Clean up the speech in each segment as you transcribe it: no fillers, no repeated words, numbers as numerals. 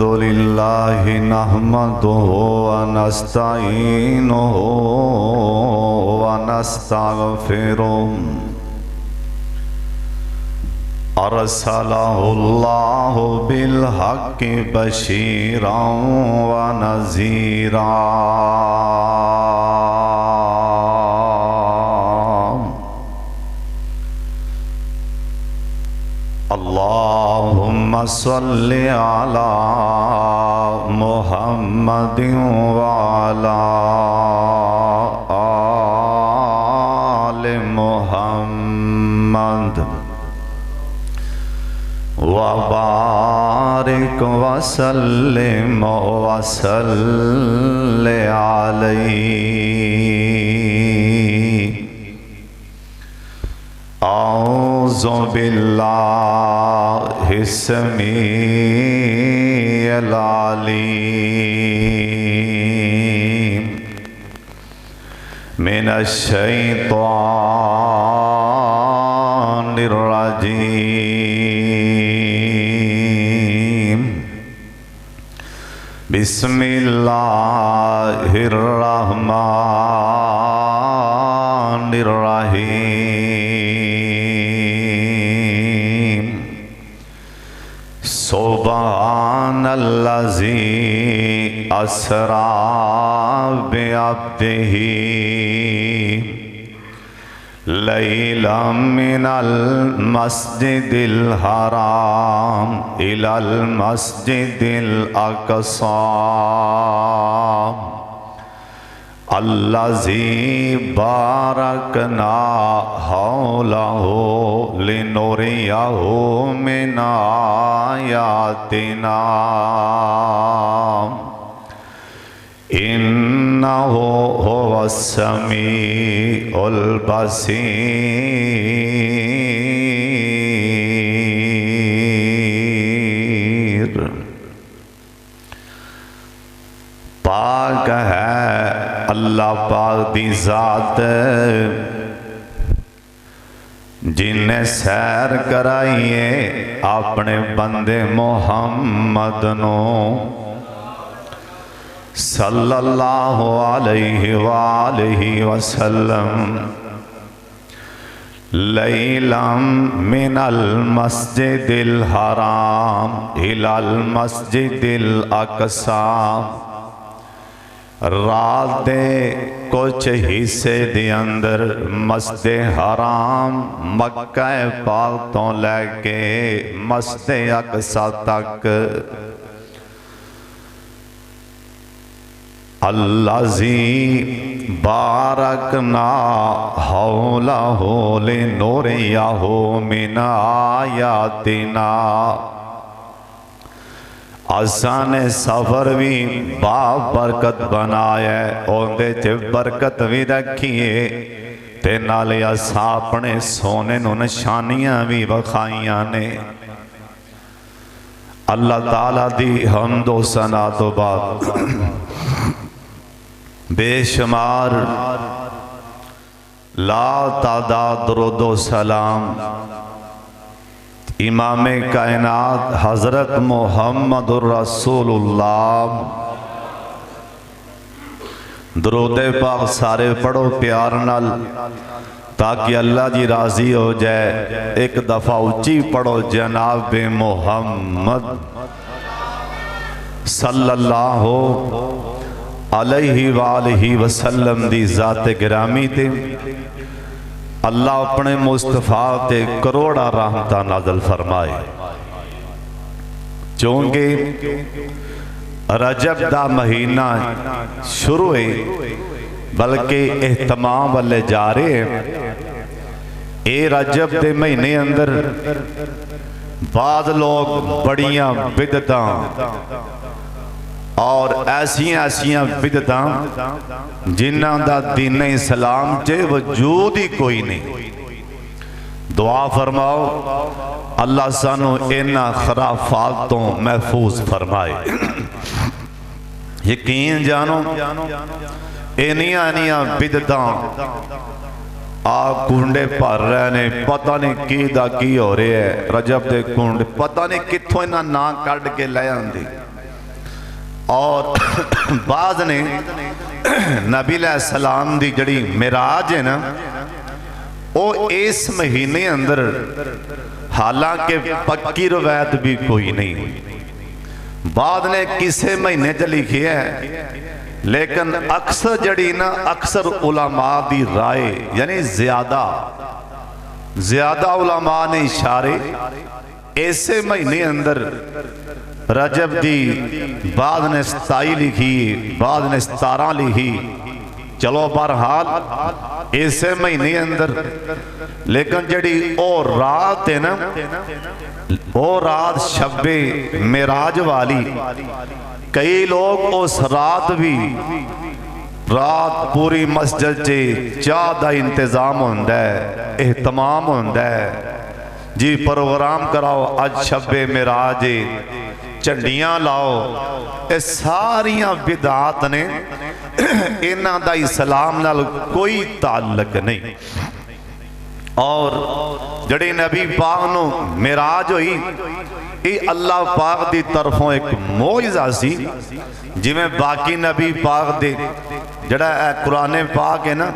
الحمدللہ نحمدہ ونستعینہ ونستغفرہ ارسلہ اللہ بالحق بشیرا ونذیرا اللہم صل علی محمد وعلی آل محمد وبارک وسلم وصل علیہ اعوذ باللہ السمیع العلیم من الشیطان الرجیم بسم اللہ الرحمن الرحیم سبحان الذی اسری بعبدہ لیلا من المسجد الحرام الی المسجد الاقصی الذی بارکنا حولہ لنریہ من آیاتنا انہ هو السمیع البصیر پاک ہے اللہ پاک دی ذات جنہیں سیر کرائیے اپنے بندے محمد نو صلی اللہ علیہ وآلہ وسلم لیلا من المسجد الحرام الی المسجد الاقصی رات دے کچھ حصے دے اندر مسجد حرام مکہ پاک تو لے کے مسجد اقصی تک الذی بارکنا حولہ لنریہ من آیاتنا آسان سفر بھی برکت بنایا ہے اوندے چ برکت بھی رکھیے تے نالے اساں اپنے سونے نو نشانیاں بھی وکھائیاں نے اللہ تعالیٰ دی حمد و ثنا تو بعد بے شمار لا تعداد درود و سلام امام کائنات حضرت محمد الرسول اللہ درود پاک سارے پڑھو پیار نال تاکہ اللہ جی راضی ہو جائے ایک دفعہ اچھی پڑھو جناب محمد صلی اللہ علیہ وآلہ وسلم دی ذات گرامی تے اللہ اپنے مصطفیٰ تے کروڑا رحمتہ نازل فرمائے چونکہ رجب دا مہینہ شروع ہے بلکہ اہتمام والے جا رہے ہیں اے رجب دے مہینے اندر بعض لوگ بڑیاں بدعتاں اور ایسیاں بدعتاں جنہاں دا دین اسلام چے وجود ہی کوئی نہیں دعا فرماؤ اللہ سانو انہاں خرافاتوں محفوظ فرمائے یقین جانو انہیاں بدعتاں آپ کنڈے پر رہنے پتہ نہیں کی دا کی ہو رہے ہیں رجب دے کنڈے پتہ نہیں کتھوں انہاں نا کڑ کے لے آن دی اور بعض نے نبی علیہ السلام دی جڑی معراج ہے نا وہ اس مہینے اندر حالانکہ پکی روایت بھی کوئی نہیں، بعد نے کسے مہینے چ لکھی ہے، لیکن اکثر جڑی نا اکثر علماء دی رائے یعنی زیادہ علماء نے اشارے ایسے مہینے اندر رجب دی، بعد نے 27 لکھی، بعد نے 17 لکھی، چلو بہرحال ایسے مہینے اندر، لیکن جڑی او رات ہے نا وہ رات شب معراج والی، کئی لوگ اس رات بھی رات پوری مسجد چے چاہ دا انتظام ہوندہ ہے، اہتمام ہوندہ ہے، جی پروگرام کراؤ آج شب معراج چنڈیاں لاؤ، اس ساریاں بدعات نے انہاں دا اسلام نال کوئی تعلق نہیں۔ اور جڑی نبی پاک نو معراج ہوئی یہ اللہ پاک دی طرفوں ایک معجزہ سی، جی میں باقی نبی پاک دے جڑا اے قرآن پاک ہے نا،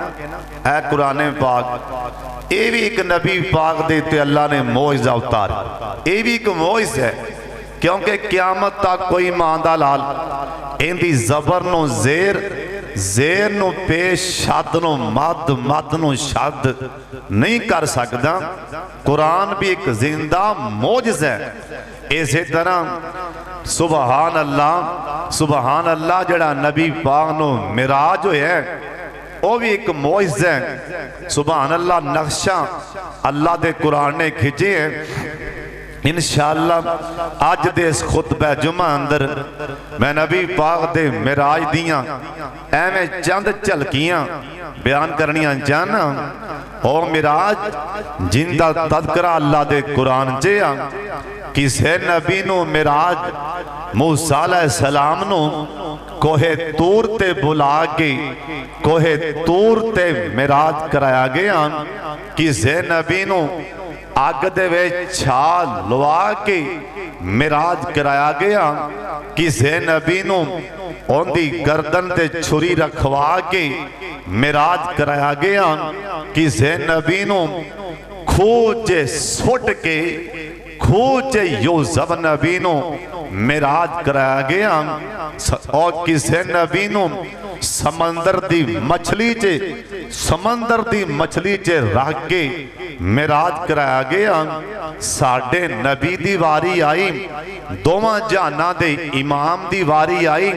اے قرآن پاک یہ بھی ایک نبی پاک دے تے اللہ نے معجزہ اتار، یہ بھی ایک معجزہ ہے، کیونکہ قیامت تک کوئی ماندہ لال ان دی زبر نو زیر نو پیش شد نو مد نو شد نہیں کر سکتا۔ قرآن بھی ایک زندہ معجزہ ہے۔ اسی طرح سبحان اللہ جڑا نبی پاک نو معراج ہوئے ہے وہ بھی ایک معجزہ ہے۔ سبحان اللہ نقشہ اللہ دے قرآن نے کھچے ہیں۔ انشاءاللہ آج دے اس خطبہ جمعہ اندر میں نبی پاک دے معراج دیاں ایویں چند چلکیاں بیان کرنیاں جانا، او معراج جن دا تذکرہ اللہ دے قرآن چیا، کسے نبی نو معراج موسیٰ علیہ السلام نو کوہ تور تے بلا کے کوہ تور تے معراج کرایا گیا، کسے نبی نو آگ دے وے چھال لوا کے معراج کرایا گیا، کسے نبی نو ان دی گردن تے چھری رکھوا کے معراج کرایا گیا، کسے نبی نو کھوچے سٹ کے کھوچے یوزب نبی نو معراج کرایا گیا، اور کسے نبی نو سمندر دی مچھلی چے رکھ کے معراج کرایا گیا۔ ساڑھے نبی دی واری آئی، دوواں جہانا دے امام دی واری آئی،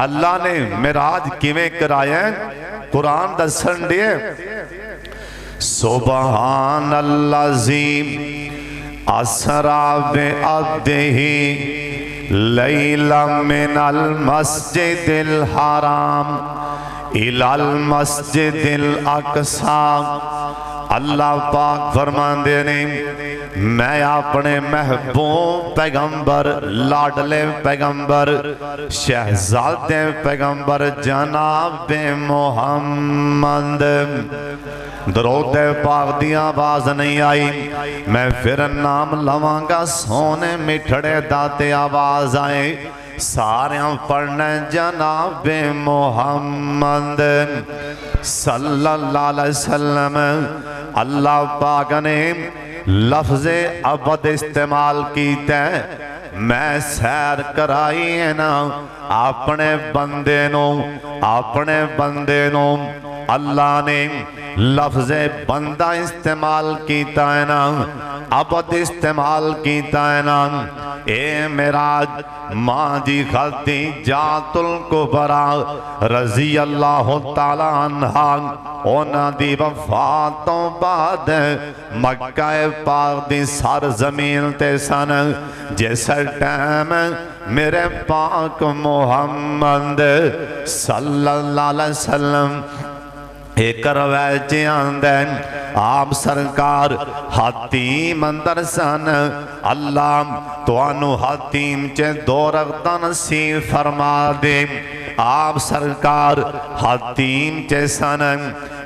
اللہ نے معراج کیویں کرایا ہے قرآن دسن دے، سبحان الذی اسریٰ بعبدہ لیلا من المسجد الحرام الی المسجد الاقصی۔ اللہ پاک فرمان دینے میں اپنے محبوب پیغمبر، لاڈلے پیغمبر، شہزادے پیغمبر جناب محمد، درود پاک دی آواز نہیں آئی، میں پھر نام لوانگا سونے مٹھڑے داتے آواز آئے، ساریاں پڑھنے جناب محمد صلی اللہ علیہ وسلم۔ اللہ پاک نے لفظ عبد استعمال کیتے، میں سیر کرائی ہے نا اپنے بندے نو اللہ نے لفظ بندہ استعمال کیتا ہے نا، عبد استعمال کیتا ہے نا۔ اے معراج ماں جی خدیجہ الکبریٰ رضی اللہ تعالیٰ عنہا اونا دی وفاتوں بعد مکہ پاک دی سرزمین تے سن، جیسے ٹائم میرے پاک محمد صلی اللہ علیہ وسلم ایک روایت آندین آپ سرکار حتیم اندر سن، اللہ تو انو حتیم چے دو رغدہ نصیب فرما دے۔ آپ سرکار حتیم چے سن،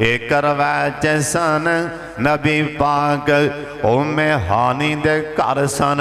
ایک روایت چے سن، نبی پاک ام ہانی دے کر سن،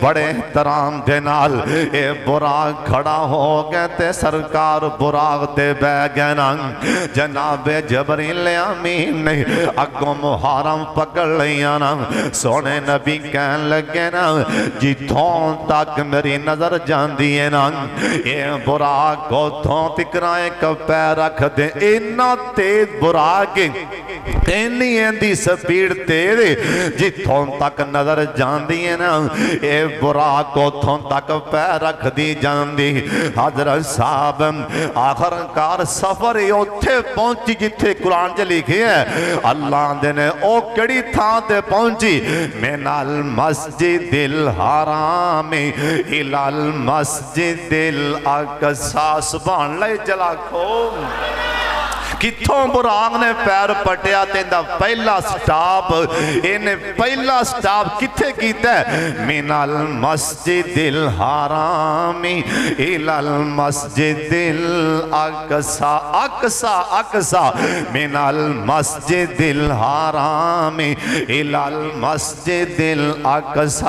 بڑے احترام دے نال اے براق کھڑا ہو گئے تے سرکار براق دے بے گئے نا جناب جبریل امین نے اگوں محرم پکڑ لیا نا سونے نبی کہن لگے نا جتھوں تک میری نظر جاندی ہے نا اے براق کو تھوں تکرائیں کپے رکھ دے اینا تیز براق اینی ایندی سپیڑ تیز جتھوں تک نظر جاندی ہے نا اے براق کو تھوں تک پے رکھ دی جاندی حضرت صاحب آخر کار سفر اتھے پہنچی جتھے قرآن چ لکھے ہے اللہ دے نے او کڑی تھاں تے پہنچی من المسجد الحرام الى المسجد الاقصی سبحان اللہ جلا کھو کتھوں براق نے پیر پٹیا تیندہ پہلا سٹاپ انہیں پہلا سٹاپ کتھے کیتا ہے من المسجد الحرام الى المسجد الاقصی اقصی من المسجد الحرام الى المسجد الاقصی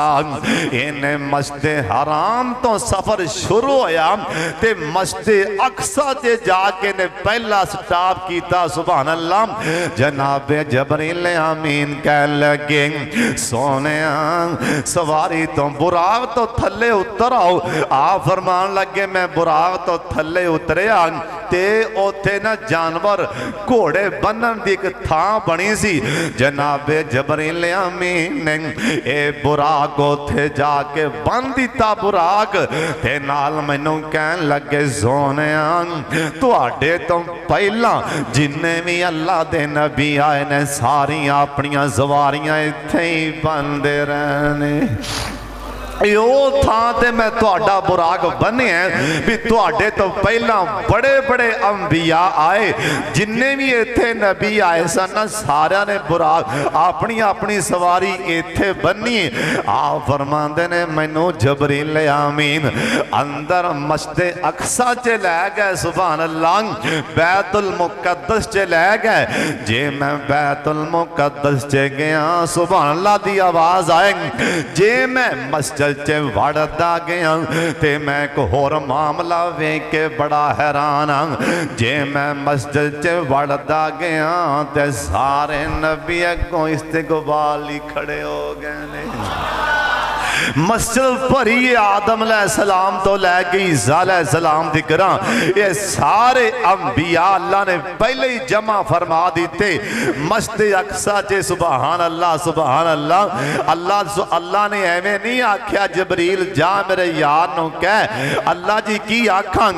انہیں مسجد حرام تو سفر شروع ہویا تے مسجد اقصی تے جا کے نے پہلا سٹاپ کیتا سبحان اللہ جناب جبریل امین کہہ لگے سونے سواری تو براق تو تھلے اتر آؤ فرمان لگے میں براق تو تھلے اترے تے اوتھے نا جانور گھوڑے بنن دی ایک تھاں بنی سی جناب جبریل امین نے اے براق اوتھے جا کے بن دیتا براق تے نال مینوں کہن لگے سونے تو آڈے تو پہلا جنہیں بھی اللہ دے نبی آئے نے ساری اپنیاں زواریاں اتھے ہی بندے رہنے یو تھا تے میں توڑا براق بنے ہیں بھی توڑے تو پہلا بڑے بڑے انبیاء آئے جنہیں بھی ایتھے نبی آئے سنہ سارا نے براق اپنی اپنی سواری ایتھے بنی آپ فرماندے نے مینوں جبریل امین اندر مسجد اقصی چے لے گئے سبحان اللہ بیت المقدس چے لے گئے جے میں بیت المقدس چے گیا سبحان اللہ دی آواز آئیں جے میں مسجد چے وڑدا گیا تے میں کو ہور معاملہ وے کے بڑا حیران جے میں مسجد چے وڑدا گیا تے سارے نبی کو استقبالی کھڑے ہو گئے مسجد پری آدم علیہ السلام تو لے گئی عیسیٰ علیہ السلام دکھرا یہ سارے انبیاء اللہ نے پہلے ہی جمع فرما دیتے مسجد اقصی چے سبحان اللہ اللہ نے ایویں نہیں آکھیا جبریل جا میرے یار نو کہہ اللہ جی کی آکھاں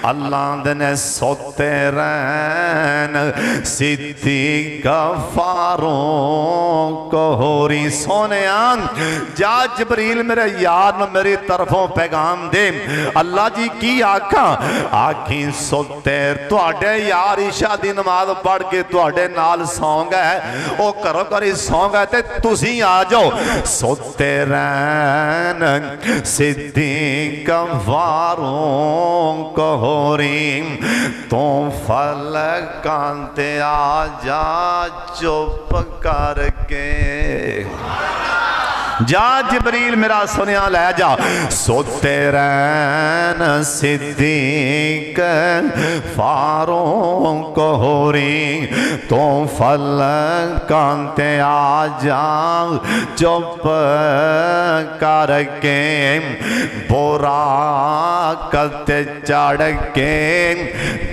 اللہ نے سوتے رہن صدیق فاروق ہوری سونے آن جا جبریل میرے یار نو میری طرفوں پیغام دے اللہ جی کی آکھاں آکھیں سوتے توڑے یار عشاء دی نماز پڑھ کے توڑے نال سونگ ہے او کرو کری سونگ ہے تے تسی آ جاؤ سوتے رہن صدیق فاروق ہوری تو فلکانتے آ جا چپ کر کے جا جبریل میرا سنیا لے جا سوتے رہن صدیق فاروق ہوری تو فلکانتے آ جا چپ کر کے براق تے چڑھ کے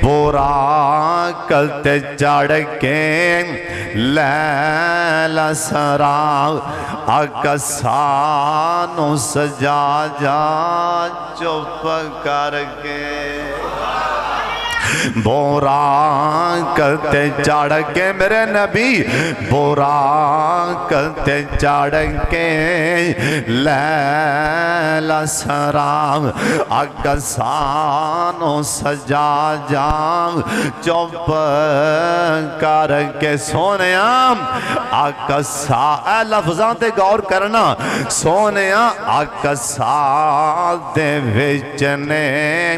براق تے چڑھ کے لیل سرا اقصانو سجا جا چپ کر کے براق تے چڑھ کے میرے نبی براق تے چڑھ کے لیل سرا اقصانو سجا جا چپ کر کے سونیاں اقصی اے لفظاں تے غور کرنا سونیاں اقصی دے وچ نے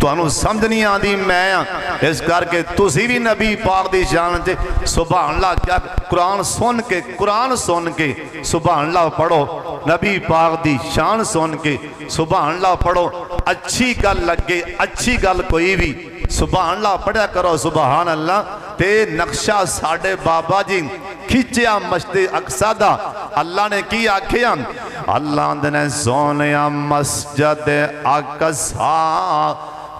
ਤੁਹਾਨੂੰ ਸਮਝ ਨਹੀਂ ਆਉਂਦੀ ਮੈਂ ਆ ਇਸ ਕਰਕੇ ਤੁਸੀਂ ਵੀ ਨਬੀ ਪਾਕ ਦੀ ਸ਼ਾਨ 'ਚ ਸੁਭਾਨ ਅੱਲਾਹ ਕਿਆ ਕੁਰਾਨ ਸੁਣ ਕੇ ਸੁਭਾਨ ਅੱਲਾਹ ਪੜੋ ਨਬੀ ਪਾਕ ਦੀ ਸ਼ਾਨ ਸੁਣ ਕੇ ਸੁਭਾਨ ਅੱਲਾਹ ਪੜੋ ਅੱਛੀ ਗੱਲ ਲੱਗੇ ਅੱਛੀ ਗੱਲ ਕੋਈ ਵੀ ਸੁਭਾਨ ਅੱਲਾਹ ਪੜਿਆ ਕਰੋ ਸੁਭਾਨ ਅੱਲਾਹ ਤੇ ਨਕਸ਼ਾ ਸਾਡੇ ਬਾਬਾ ਜੀ ਖਿੱਚਿਆ ਮਸਜਿਦ ਅਕਸਾ ਦਾ ਅੱਲਾਹ ਨੇ ਕੀ ਆਖਿਆ ਅੱਲਾਹ ਨੇ ਸੋਨਿਆ ਮਸਜਿਦ ਅਕਸਾ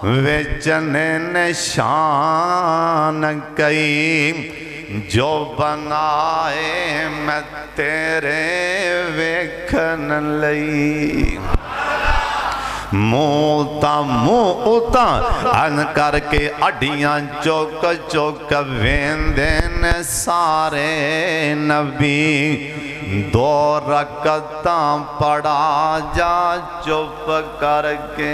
ਵਿੱਚ ਨੇ ਨਿਸ਼ਾਨ ਕਈ ਜੋ ਬਣਾਏ ਮੈਂ ਤੇਰੇ ਵੇਖਣ ਲਈ ਮੂੰਹ ਤਾਂ ਅਨ ਕਰਕੇ ਅੱਡੀਆਂ ਚੁੱਕ ਚੁੱਕ ਵੇਂਦੇ ਨੇ ਸਾਰੇ ਨਬੀ ਦੋ ਰਕਤਾਂ ਪੜਾ ਜਾ ਚੁੱਪ ਕਰਕੇ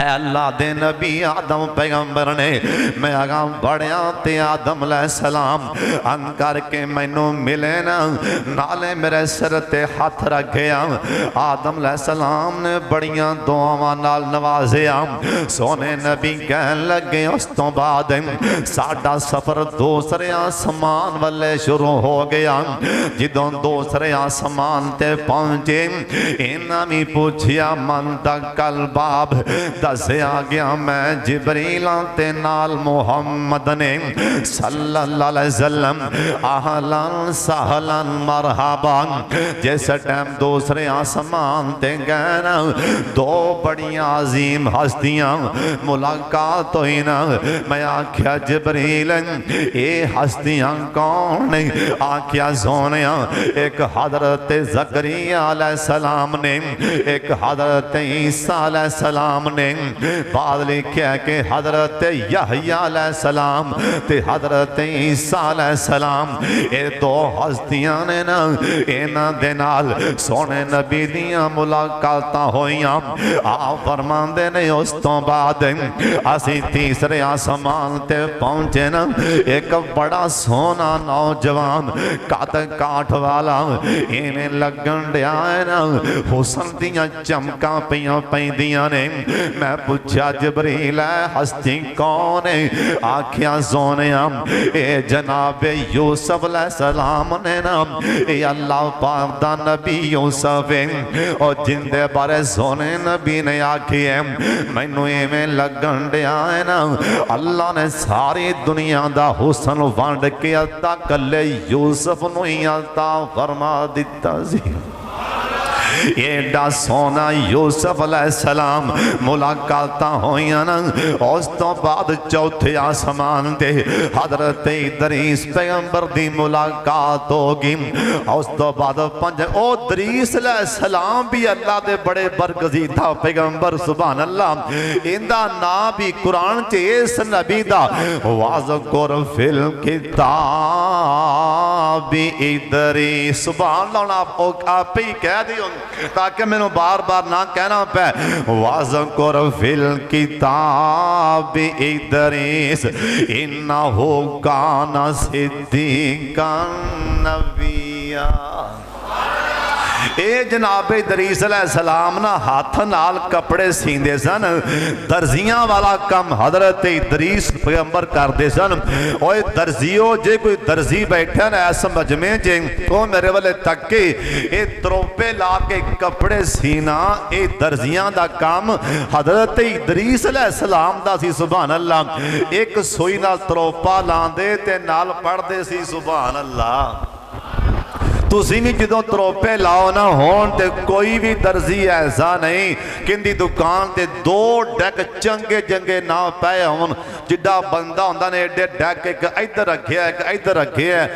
اے اللہ دے نبی آدم پیغمبر نے میں آگاں بڑھیا تے آدم علیہ السلام ان کر کے مینوں ملے نا نالے میرے سر تے ہاتھ رکھیا آدم علیہ السلام نے بڑیاں دعاواں نال نوازیا سونے نبی کہن لگے اس تو بعد ساڈا سفر دوسرے آسمان والے شروع ہو گیا جدوں دوسرے آسمان تے پہنچے انہاں بھی پوچھیا من تک الباب دسیا گیا میں جبریل تے نال محمد نے صلی اللہ علیہ وسلم اہلاً سہلاً مرحباً جس ٹائم دوسرے آسمان تے گئے دو بڑی عظیم ہستیاں ملاقات ہوئی نا میں آکھیا جبریل اے ہستیاں کون آکھیا سونیا ایک حضرت زکریا علیہ السلام نے ایک حضرت عیسیٰ علیہ السلام نے بعد لکھیا کہ حضرت یحییٰ علیہ السلام تے حضرت عیسیٰ علیہ السلام اے دو ہستیاں نے نا اینا دے نال سونے نبی دیاں ملاقاتاں ہوئیاں آپ فرماندے نے اس تو بعد اسی تیسرے آسمان تے پہنچے نا ایک بڑا سونا نوجوان قد کاٹھ والا اینے لگن دیا ہے نا حسن دیاں چمکاں پیاں پیندیاں نے میں پوچھا جبریل ہے ہستی کون ہے آکھیا سونیا اے جناب یوسف علیہ السلام نے نا اے اللہ پاک دا نبی یوسف ہے اور جن دے بارے سونے نبی نے آکھی ہے مینوں ایویں لگن دیا ہے نا اللہ نے ساری دنیا دا حسن وانڈ کے عطا کلے یوسف نو ہی عطا فرما دیتا سی ایڈا سونا یوسف علیہ السلام ملاقاتاں ہوئیاں نا اس تو بعد چوتھے آسمان تے حضرت ادریس پیغمبر دی ملاقات ہوگی اس تو بعد او ادریس علیہ السلام بھی اللہ دے بڑے برگزیدہ پیغمبر سبحان اللہ اندہ نا بھی قرآن چے اس نبی دا وَاذْكُرْ فِي الْكِتَابِ ادریس سبحان اللہ آپ ہی کہہ دیوں تاکہ میں نے بار بار نہ کہنا پہ وَاذْكُرْ فِي الْكِتَابِ ادریس اِنَّهُ كَانَ صِدِّيقًا نَبِيًّا اے جناب ادریس علیہ السلام نا ہاتھ نال کپڑے سیندے سن درزیاں والا کم حضرت ادریس پیغمبر کردے سن اوے درزیو جے کوئی درزی بیٹھا نا ایسا مجمع جے تو میرے والے تک کے اے تروپے لا کے کپڑے سینا اے درزیاں دا کام حضرت ادریس علیہ السلام دا سی سبحان اللہ ایک سوئی نال تروپا لاندے تے نال پڑھ دے سی سبحان اللہ تُسی بھی جدوں تروپے لاؤ نہ ہون تے کوئی بھی درزی ایسا نہیں کندی دکان تے دو ڈیک چنگے جنگے نہ پائے ہون جڈا بندہ ہوندہ نے ایڈے ڈیک ایک ادھر رکھے ہے ایک ادھر رکھے ہے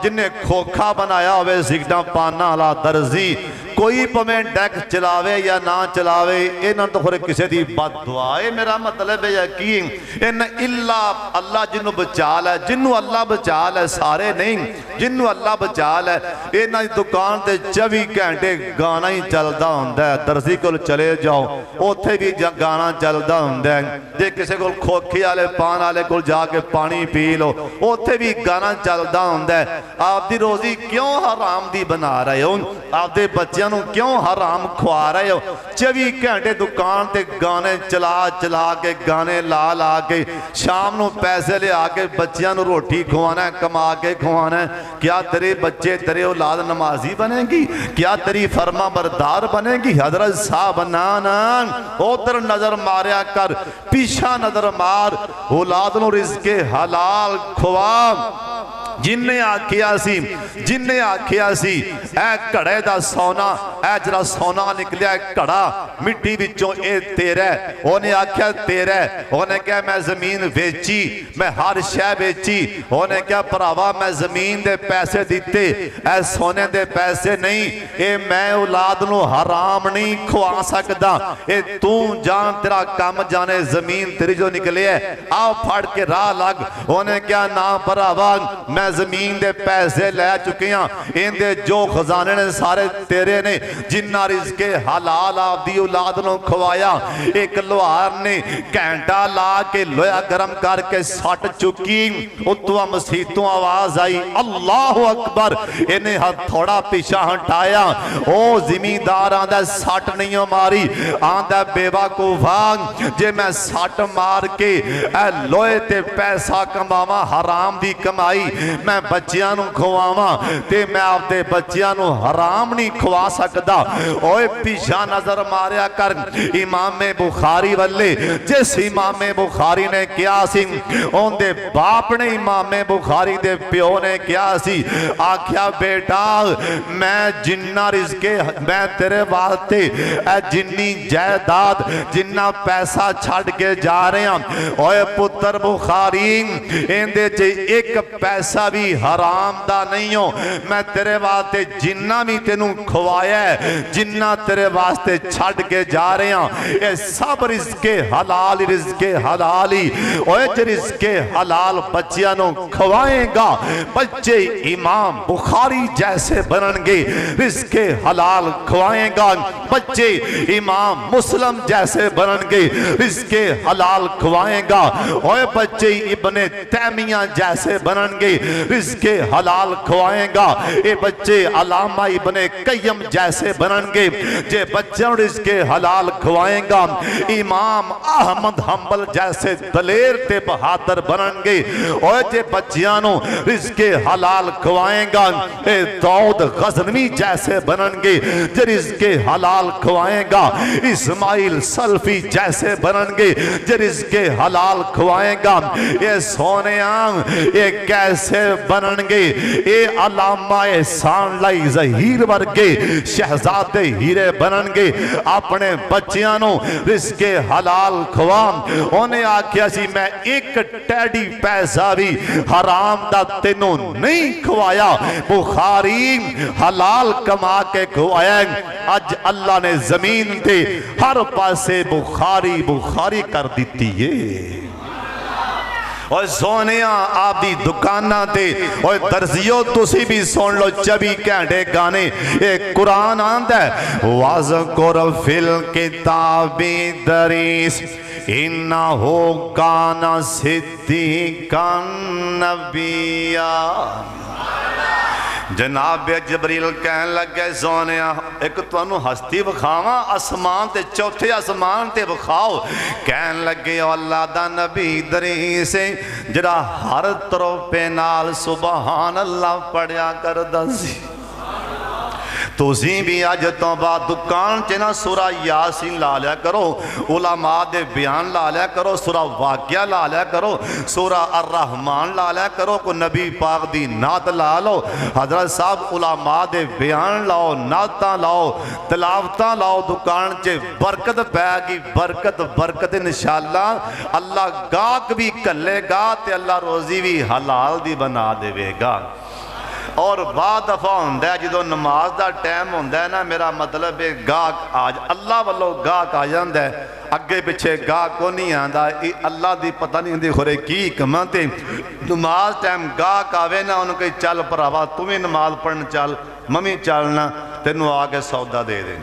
جنہیں کھوکھا بنایا ہوئے سکڑا پانا علا درزی کوئی پمیں ڈیک چلاوے یا نہ چلاوے اینا تو خورے کسے دی بد دعائے میرا مطلب ہے یقین ان اللہ جنہوں بچال ہے جنہوں اللہ بچال ہے سارے نہیں جنہوں اللہ بچال ہے اینا دکان تے 24 گھنٹے گانا ہی چلدا ہوندا ہے درزی کول چلے جاؤ اوتھے بھی گانا چلدا ہوندا ہے جے کسے کول کھوکھی والے پان والے کول جا کے پانی پی لو اوتھے بھی گانا چلدا ہوندا ہے آپ دی روزی کیوں حرام دی بنا رہے ہو آپ دے بچیاں نو کیوں حرام کھوا رہے ہو 24 گھنٹے دکان تے گانے چلا چلا کے گانے لا لا کے شام نو پیسے لے آ کے بچیاں نو روٹی کھوانا ہے کما کے کھوانا ہے کیا تیرے بچے تیرے اولاد نمازی بنے گی کیا تیری فرما بردار بنے گی حضرت صاحب نانا ادھر نظر ماریا کر پیچھا نظر مار اولاد نو رزق حلال کھوا جن نے آکھیا سی اے کڑے دا سونا اے جرا سونا نکلیا اے کڑا مٹی بچوں اے تیرا ہے انہیں آکھیا تیرا ہے انہیں کہا میں زمین ویچی میں ہر شے ویچی انہیں کہا پراوا میں زمین دے پیسے دیتے اے سونے دے پیسے نہیں اے میں اولاد نو حرام نہیں کھوا سکدا اے تو جان تیرا کام جانے زمین تیری جو نکلے ہے آؤ پھاڑ کے راہ لگ انہیں کہا نا پراوا میں میں زمین دے پیسے لے چکے ہاں ان دے جو خزانے نے سارے تیرے نے جنہ رزق حلال آپ دی اولاد نو کھوایا ایک لوہار نے گھنٹا لا کے لویا گرم کر کے سٹ چکی اتوا مسیحتوں آواز آئی اللہ اکبر انہیں ہاتھ تھوڑا پیچھا ہٹایا او زمیندار آندہ سٹ نہیں ماری آندہ بیوہ کو بھانگ جے میں سٹ مار کے اے لوئے تے پیسہ کماما حرام دی کمائی میں بچیاں نو کھواما تے میں آپ دے بچیاں نو حرام نہیں کھوا سکتا اوے پیچھا نظر ماریا کر امام بخاری والے جس امام بخاری نے کیا سی ان دے باپ نے امام بخاری دے پیو نے کیا سی آکھیا بیٹا میں جنہ رزق میں تیرے واسطے اے جنی جائیداد جنہ پیسہ چھڑ کے جا رہے ہیں اوے پتر بخاری ان دے چے ایک پیسہ بھی حرام دا نہیں ہو میں تیرے واسطے جنہ بھی تینوں کھوایا ہے جنہ تیرے واسطے چھڑ کے جا رہے ہیں اے سب رزق حلالی اوے جے رزق حلال بچیاں نو کھوائیں گا بچے امام بخاری جیسے بنن گے رزق حلال کھوائیں گا بچے امام مسلم جیسے بنن گے رزق حلال کھوائیں گا اوے بچے ابن تیمیہ جیسے بنن گے رزق حلال کھوائیں گا اے بچے علامہ ابن قیم جیسے بنن گے جے بچوں رزق حلال کھوائیں گا امام احمد حنبل جیسے دلیر تے بہادر بنن گے اوے جے بچیاں نو رزق حلال کھوائیں گا اے داؤد غزنوی جیسے بنن گے جے رزق حلال کھوائیں گا اسماعیل سلفی جیسے بنن گے جے رزق حلال کھوائیں گا اے سونیاں اے کیسے بنن گے اے علامہ احسان لائی ظہیر ورگے شہزادے ہیرے بنن گے اپنے بچیاں نو رزق حلال کھوام انہیں آکھیا سی میں ایک ٹیڈی پیسہ بھی حرام دا تینوں نہیں کھوایا بخاری حلال کما کے کھوایا اج اللہ نے زمین دے ہر پاسے بخاری بخاری کر دیتی ہے اور سونیاں آپ دی دکانہ دے اور درزیوں تُسی بھی سن لو 24 گھنٹے گانے ایک قرآن آندہ ہے وَذْكُرْ فِي الْكِتَابِ دَرِيسِ إِنَّهُ كَانَ صِدِّيقًا نَبِيًّا جناب جبریل کہن لگے سونیا ایک تو انہوں ہستی بکھاواں اسمان تے چوتھے اسمان تے بکھاؤ کہن لگے اللہ دا نبی دری سے جڑا ہر طرف نال سبحان اللہ پڑھیا کر دسی تُسی بھی آج تو بعد دکان چنا سورہ یاسین لا لیا کرو علماء دے بیان لا لیا کرو سورہ واقعہ لا لیا کرو سورہ الرحمن لا لیا کرو کو نبی پاک دی نعت لا لو حضرت صاحب علماء دے بیان لاؤ نعتاں لاؤ تلاوتاں لاؤ دکان چے برکت پہ گی برکت انشاءاللہ اللہ گاک بھی کلے گا تے اللہ روزی بھی حلال دی بنا دے گا اور بعد دفعہ ہوندہ ہے جدو نماز دا ٹائم ہوندہ ہے نا میرا مطلب ہے گاک آج اللہ والو گاک آ جاندہ ہے اگے پچھے گاک کو نہیں آندہ اللہ دی پتہ نہیں ہوندی خورے کی کمانتے نماز ٹائم گاک آوے نا انہوں کہ چل پراوا تمہیں نماز پڑھن چل ممی چلنا تینوں آگے سودا دے دیں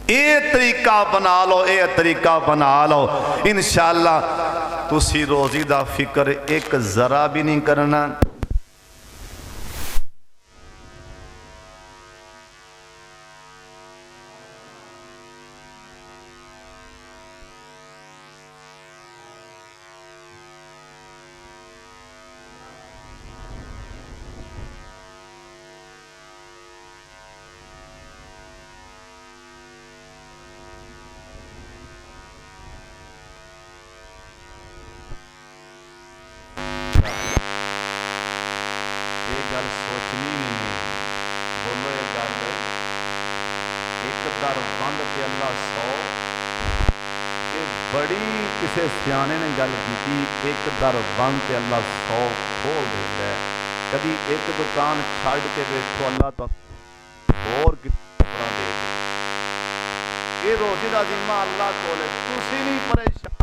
اے طریقہ بنا لو انشاءاللہ تُسی روزی دا فکر ایک ذرا بھی نہیں کرنا گل سوچنی نہیں بولو یہ گل ایک در بند تے اللہ 100 یہ بڑی کسے سیانے نے گل کی ایک در بند تے اللہ 100 کھول دیتا ہے کبھی ایک دکان چھڑ کے دیکھو اللہ تو اور کسی طرح دے دے یہ روزی دا ذمہ اللہ کو لے تسی نہیں پریشان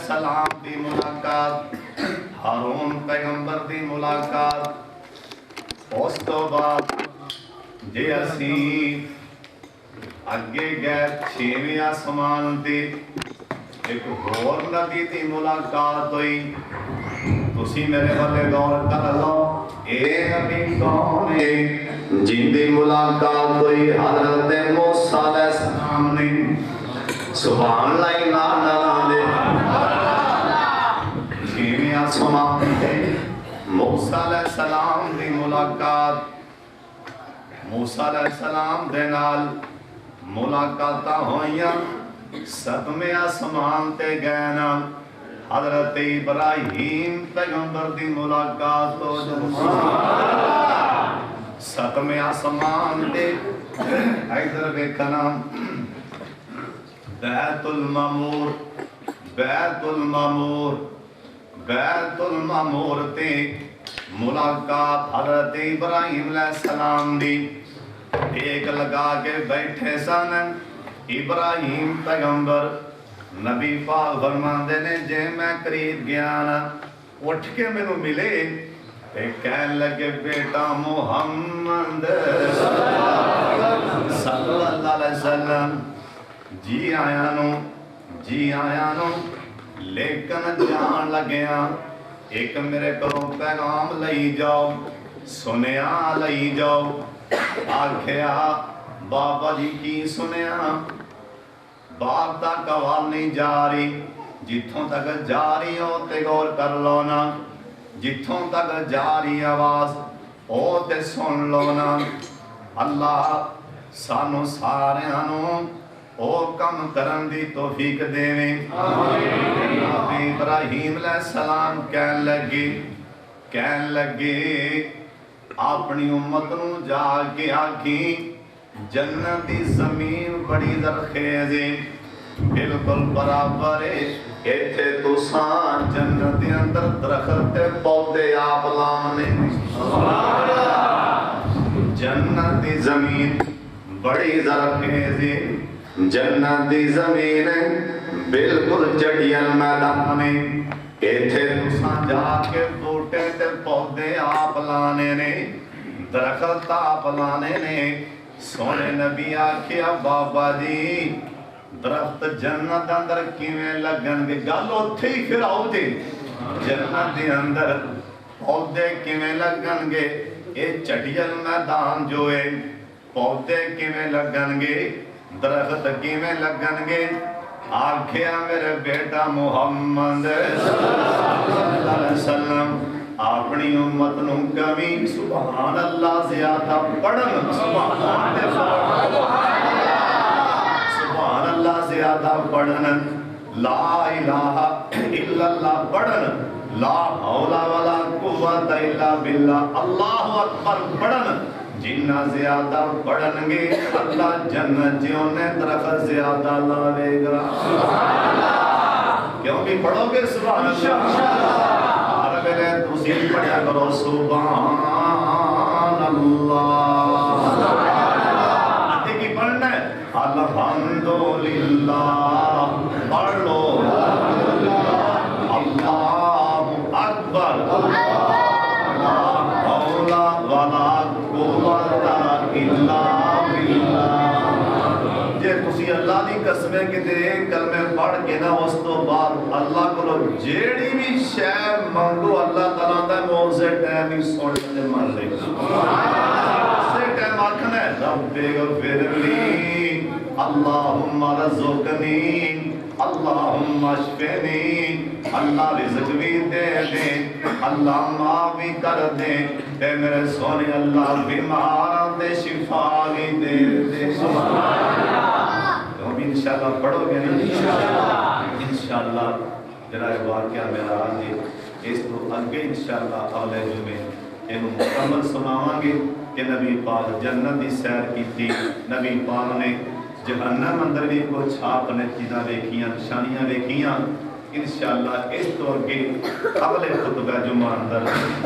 سلام دی ملاقات، ہارون پیغمبر دی ملاقات، اس تو بعد جے اسی اگے گئے چھویں آسمان تے ایک ہور نبی دی ملاقات ہوئی. تسی میرے والے غور کر لو، اے نبی کون ہے جن دی ملاقات ہوئی حضرت موسیٰ علیہ السلام نے؟ سبحان اللہ ایمان دے. چھویں آسمان تے موسیٰ علیہ السلام دی ملاقات، موسیٰ علیہ السلام دے نال ملاقاتاں ہوئیاں. ستویں آسمان تے گئے نا حضرت ابراہیم پیغمبر دی ملاقات ہو جب ستویں آسمان تے ادھر ویکھنا بیت المعمور، بیت المعمور، بیت المعمور تے ملاقات حضرت ابراہیم علیہ السلام دی. ایک لگا کے بیٹھے سن ابراہیم پیغمبر. نبی پاک فرماندے نے جے میں قریب گیا نا اٹھ کے مینوں ملے تے کہن لگے بیٹا محمد صلی اللہ علیہ وسلم جی آیا نو، جی آیا نو، لیکن جان لگیا ایک میرے کو پیغام لئی جاؤ، سنیا لئی جاؤ. آکھیا بابا جی کی سنیا؟ بات تک آواز نہیں جا رہی، جتھوں تک جا رہی ہو تے غور کر لو نا، جتھوں تک جا رہی آواز او تے سن لو نا. اللہ سانو ساریاں او کم کرن دی توفیق دیویں. نبی ابراہیم علیہ السلام کہن لگے اپنی امت نو جا کے آکھی جنت دی زمین بڑی زرخیز ہے، بالکل برابر ہے. ایتھے تساں جنت دے اندر درخت تے پودے آپ لانے. جنت دی زمین بڑی زرخیز ہے، جنت دی زمین بالکل جڑیل میدان ہے. ایتھے تساں جا کے بوٹے تے پودے آپ لانے نے، درخت آپ لانے نے. سونے نبی آکھیا بابا جی درخت جنت اندر کیویں لگن گے؟ گل اوتھے ہی پھر آؤ جی، جنت دے اندر پودے کیویں لگن گے؟ اے چڑیل میدان جو ہے پودے کیویں لگن گے؟ درخت کیویں لگن گے؟ آکھیا میرے بیٹا محمد صلی اللہ علیہ وسلم اپنی امت نو کمی سبحان اللہ زیادہ پڑھن، سبحان اللہ زیادہ پڑھن، لا الہ الا اللہ پڑھن، لا حول ولا قوت الا باللہ اللہ اکبر پڑھن. جنہ زیادہ پڑھن گے اللہ جنت جیوں نے درخت زیادہ لاوے گا. کیوں بھی پڑھو گے سبحان اللہ؟ ہر ویلے تسی پڑھیا کرو سبحان اللہ. آتے کی پڑھنا ہے الحمدللہ پڑھ لو، اللہ اکبر، لا حول ولا قوت الا باللہ. جے تسی اللہ دی قسمیں کتے کلمے پڑھ کے نہ اس تو بعد اللہ کو جیڑی بھی شے مانگو اللہ تعالیٰ دا موزے ٹائم ہی سن لے مان لے. سے ٹائم آکھنا ہے رب اغفر لی، اللہم رزقنی، اللہم اشفنی. اللہ رزق بھی دے دے، اللہ معاف بھی کر دے، اے میرے سونے اللہ بیماراں دے شفا بھی دے دے. تم انشاءاللہ پڑھو گے نا؟ انشاءاللہ جناب واقعہ میرا آگے اس تو اگے انشاءاللہ اگلے جمعے اینو مکمل سناواں گے کہ نبی پاک جنت دی سیر کیتی. نبی پاک نے جہنم اندر بھی کچھ آپ نے چیزاں دیکھیاں، نشانیاں دیکھیاں. انشاءاللہ اس تو اگے اگلے خطبہ جمعہ اندر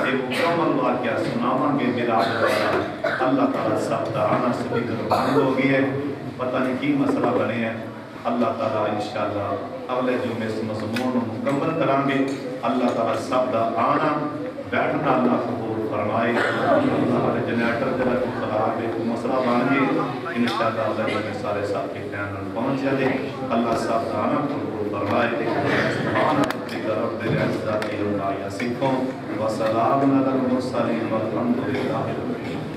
ایک مکمل واقعہ سناواں گے. میراج والا اللہ تعالیٰ سب تعالیٰ سے بھی دربان ہو گئی ہے، پتہ نہیں کی مسئلہ بنے ہیں. اللہ تعالیٰ انشاءاللہ اگلے جمعے اس مضمون کو مکمل کریں گے. اللہ تعالیٰ سب دا آنا بیٹھنا اللہ قبول فرمائے. اللہ جنریٹر دے کو خدا دے کو مسئلہ بن گئے انشاءاللہ اگلے جمعے سارے ساتھی ٹائم پہنچ جائے. اللہ سب دا آنا قبول فرمائے. سبحان ربک رب العزت عما یصفون وسلام علی المرسلین والحمد للہ.